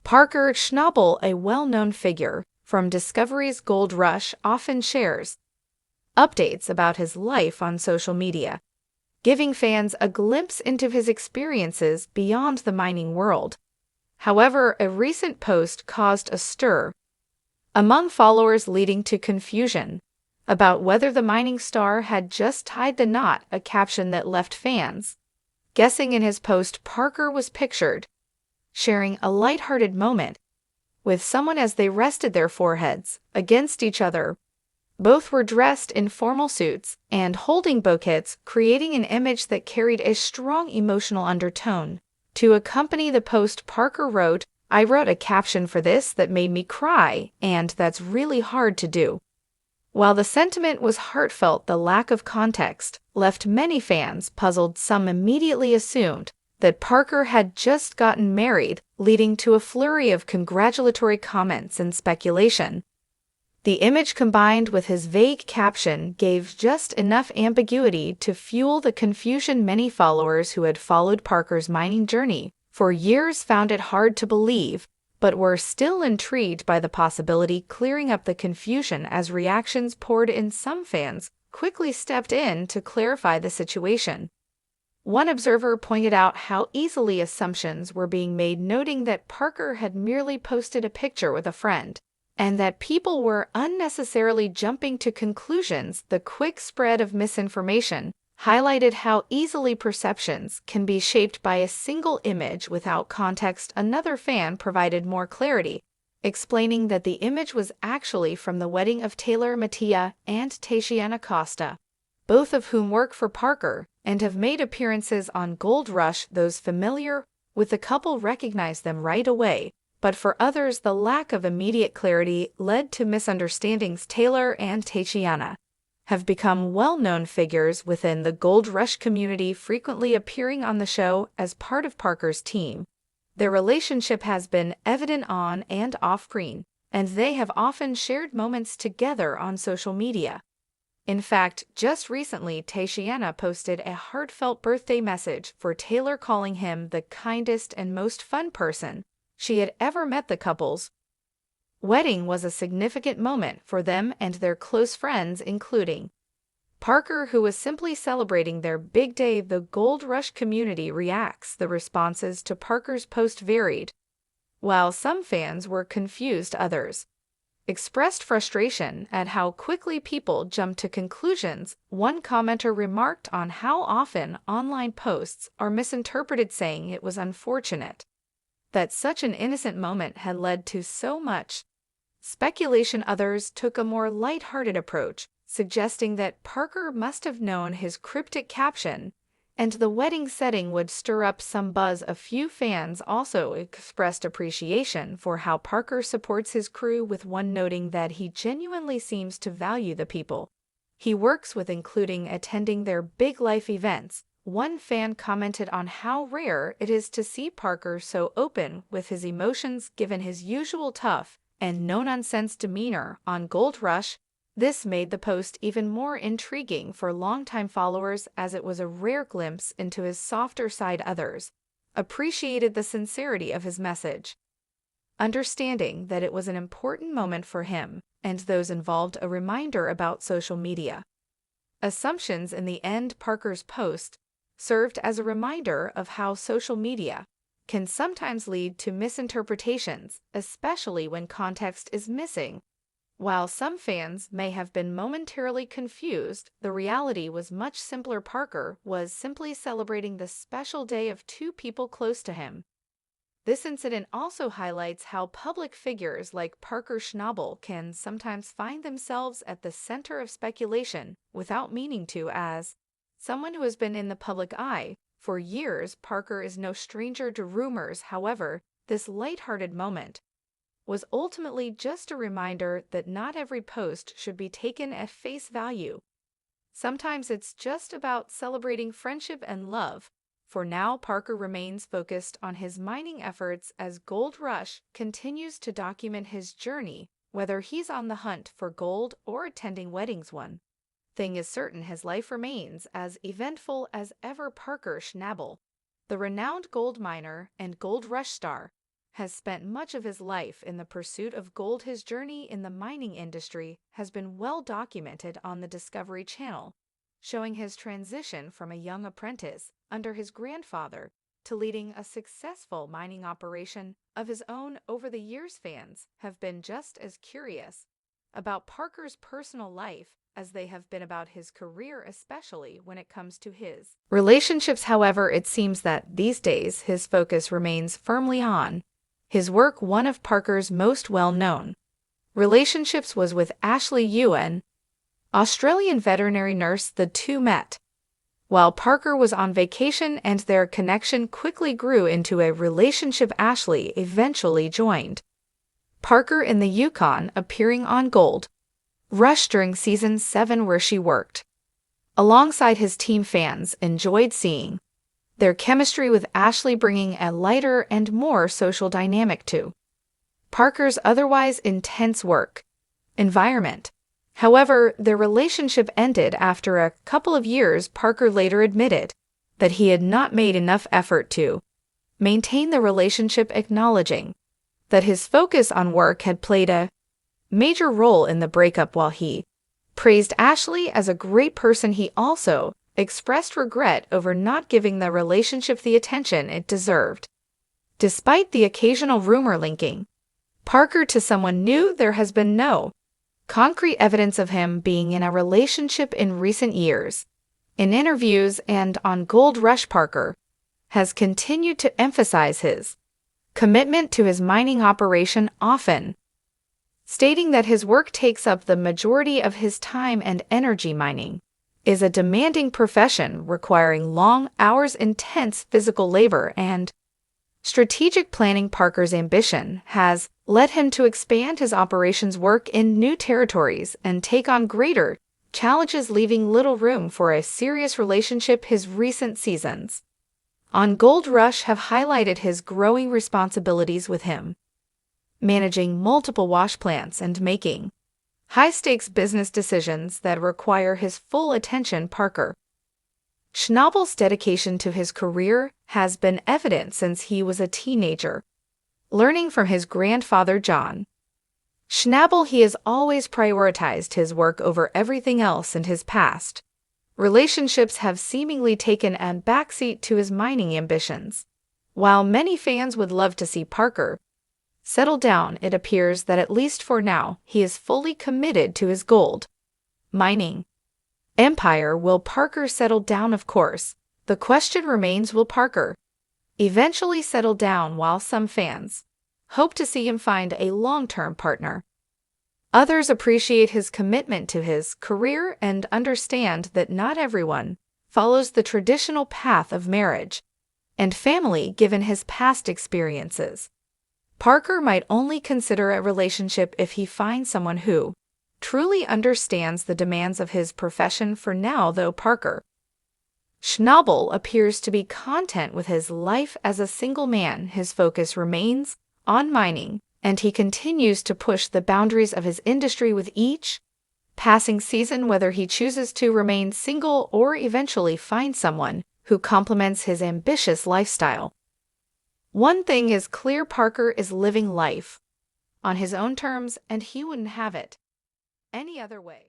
Parker Schnabel, a well-known figure from Discovery's Gold Rush, often shares updates about his life on social media, giving fans a glimpse into his experiences beyond the mining world. However, a recent post caused a stir among followers, leading to confusion about whether the mining star had just tied the knot, a caption that left fans guessing. In his post, Parker was pictured sharing a lighthearted moment with someone as they rested their foreheads against each other. Both were dressed in formal suits and holding bouquets, creating an image that carried a strong emotional undertone. To accompany the post, Parker wrote, "I wrote a caption for this that made me cry, and that's really hard to do." While the sentiment was heartfelt, the lack of context left many fans puzzled. Some immediately assumed that Parker had just gotten married, leading to a flurry of congratulatory comments and speculation. The image, combined with his vague caption, gave just enough ambiguity to fuel the confusion. Many followers who had followed Parker's mining journey for years found it hard to believe, but were still intrigued by the possibility, clearing up the confusion as reactions poured in. Some fans quickly stepped in to clarify the situation. One observer pointed out how easily assumptions were being made, noting that Parker had merely posted a picture with a friend, and that people were unnecessarily jumping to conclusions. The quick spread of misinformation highlighted how easily perceptions can be shaped by a single image without context. Another fan provided more clarity, explaining that the image was actually from the wedding of Taylor Mattia and Tatiana Costa, both of whom work for Parker and have made appearances on Gold Rush. Those familiar with the couple recognized them right away, but for others, the lack of immediate clarity led to misunderstandings. Taylor and Tatiana have become well-known figures within the Gold Rush community, frequently appearing on the show as part of Parker's team. Their relationship has been evident on and off-screen, and they have often shared moments together on social media. In fact, just recently, Tatiana posted a heartfelt birthday message for Taylor, calling him the kindest and most fun person she had ever met. The couple's wedding was a significant moment for them and their close friends, including Parker, who was simply celebrating their big day. The Gold Rush community reacts. The responses to Parker's post varied. While some fans were confused, others expressed frustration at how quickly people jumped to conclusions. One commenter remarked on how often online posts are misinterpreted, saying it was unfortunate that such an innocent moment had led to so much speculation. Others took a more lighthearted approach, suggesting that Parker must have known his cryptic caption and the wedding setting would stir up some buzz. A few fans also expressed appreciation for how Parker supports his crew, with one noting that he genuinely seems to value the people he works with, including attending their big life events. One fan commented on how rare it is to see Parker so open with his emotions, given his usual tough and no-nonsense demeanor on Gold Rush. This made the post even more intriguing for longtime followers, as it was a rare glimpse into his softer side. Others appreciated the sincerity of his message, understanding that it was an important moment for him and those involved. A reminder about social media assumptions. In the end, Parker's post served as a reminder of how social media can sometimes lead to misinterpretations, especially when context is missing. While some fans may have been momentarily confused, the reality was much simpler. Parker was simply celebrating the special day of two people close to him. This incident also highlights how public figures like Parker Schnabel can sometimes find themselves at the center of speculation without meaning to. As someone who has been in the public eye for years, Parker is no stranger to rumors. However, this lighthearted moment was ultimately just a reminder that not every post should be taken at face value. Sometimes it's just about celebrating friendship and love. For now, Parker remains focused on his mining efforts as Gold Rush continues to document his journey, whether he's on the hunt for gold or attending weddings. One thing is certain: his life remains as eventful as ever. Parker Schnabel, the renowned gold miner and Gold Rush star, has spent much of his life in the pursuit of gold. His journey in the mining industry has been well documented on the Discovery Channel, showing his transition from a young apprentice under his grandfather to leading a successful mining operation of his own. Over the years, fans have been just as curious about Parker's personal life as they have been about his career, especially when it comes to his relationships. However, it seems that these days his focus remains firmly on his work. One of Parker's most well-known relationships was with Ashley Ewan, Australian veterinary nurse. The two met while Parker was on vacation, and their connection quickly grew into a relationship. Ashley eventually joined Parker in the Yukon, appearing on Gold Rush during Season 7, where she worked alongside his team. Fans enjoyed seeing their chemistry, with Ashley bringing a lighter and more social dynamic to Parker's otherwise intense work environment. However, their relationship ended after a couple of years. Parker later admitted that he had not made enough effort to maintain the relationship, acknowledging that his focus on work had played a major role in the breakup. While he praised Ashley as a great person, he also expressed regret over not giving the relationship the attention it deserved. Despite the occasional rumor linking Parker to someone new, there has been no concrete evidence of him being in a relationship in recent years. In interviews and on Gold Rush, Parker has continued to emphasize his commitment to his mining operation, often stating that his work takes up the majority of his time and energy. Mining is a demanding profession requiring long hours, intense physical labor, and strategic planning. Parker's ambition has led him to expand his operations, work in new territories, and take on greater challenges, leaving little room for a serious relationship. His recent seasons on Gold Rush have highlighted his growing responsibilities, with him managing multiple wash plants and making high-stakes business decisions that require his full attention. Parker Schnabels' dedication to his career has been evident since he was a teenager. Learning from his grandfather, John Schnabel, he has always prioritized his work over everything else, and his past relationships have seemingly taken a backseat to his mining ambitions. While many fans would love to see Parker settle down, it appears that, at least for now, he is fully committed to his gold mining empire. Will Parker settle down? Of course, the question remains, will Parker eventually settle down? While some fans hope to see him find a long-term partner, others appreciate his commitment to his career and understand that not everyone follows the traditional path of marriage and family. Given his past experiences, Parker might only consider a relationship if he finds someone who truly understands the demands of his profession. For now, though, Parker Schnabel appears to be content with his life as a single man. His focus remains on mining, and he continues to push the boundaries of his industry with each passing season. Whether he chooses to remain single or eventually find someone who complements his ambitious lifestyle, one thing is clear: Parker is living life on his own terms, and he wouldn't have it any other way.